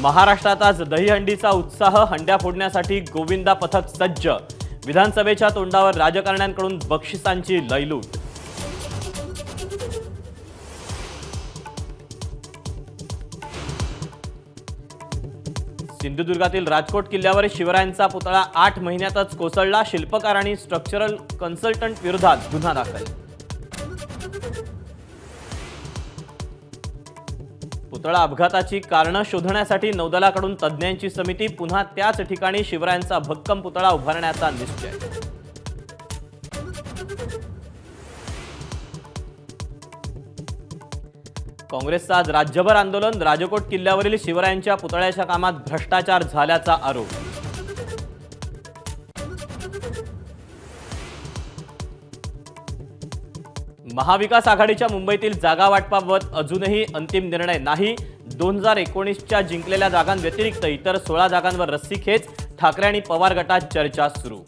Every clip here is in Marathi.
महाराष्ट्रात आज दहीहंडीचा उत्साह। हंड्या फोडण्यासाठी गोविंदा पथक सज्ज। विधानसभेच्या तोंडावर राजकारण्यांकडून बक्षिसांची लयलूट। सिंधुदुर्गातील राजकोट किल्ल्यावर शिवरायांचा पुतळा 8 महिन्यातच कोसळला। शिल्पकार आणि स्ट्रक्चरल कन्सल्टंट विरोधात गुन्हा दाखल। पुतळा अपघाताची कारणं शोधण्यासाठी नौदलाकडून तज्ज्ञांची समिती। पुन्हा त्याच ठिकाणी शिवरायांचा भक्कम पुतळा उभारण्याचा निश्चय। काँग्रेसचं आज राज्यभर आंदोलन। राजकोट किल्ल्यावरील शिवरायांच्या पुतळ्याच्या कामात भ्रष्टाचार झाल्याचा आरोप। महाविकास आघाडीच्या मुंबईतील जागा वाटपाबाबत अजूनही अंतिम निर्णय नाही। 2019च्या जिंकलेल्या जागांव्यतिरिक्त इतर 16 जागांवर रस्सीखेच। ठाकरे आणि पवार गटात चर्चा सुरू।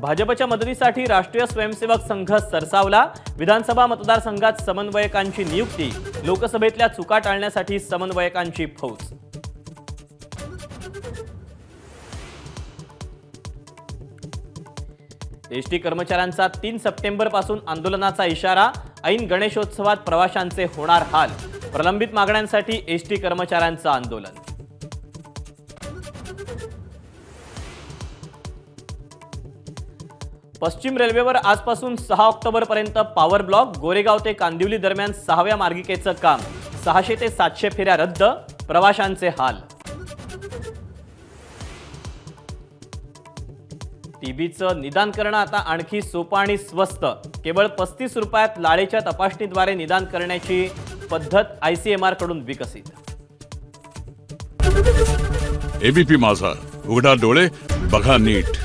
भाजपच्या मदतीसाठी राष्ट्रीय स्वयंसेवक संघ सरसावला। विधानसभा मतदारसंघात समन्वयकांची नियुक्ती। लोकसभेतल्या चुका टाळण्यासाठी समन्वयकांची फौज। एसटी कर्मचाऱ्यांचा 3 सप्टेंबर पासून आंदोलनाचा इशारा। ऐन गणेशोत्सवात प्रवाशांचे होणार हाल। प्रलंबित मागण्यांसाठी एसटी कर्मचाऱ्यांचं आंदोलन। पश्चिम रेल्वेवर आजपासून 6 ऑक्टोबर पर्यंत पॉवर ब्लॉक। गोरेगाव ते कांदिवली दरम्यान 6व्या मार्गिकेचं काम। 600 ते 700 फेऱ्या रद्द। प्रवाशांचे हाल। टीबीचं निदान करणं आता आणखी सोपं आणि स्वस्त। केवळ 35 रुपयात लाळेच्या तपासणीद्वारे निदान करण्याची पद्धत ICMR कडून विकसित। एबीपी माझा, उघडा डोळे बघा नीट।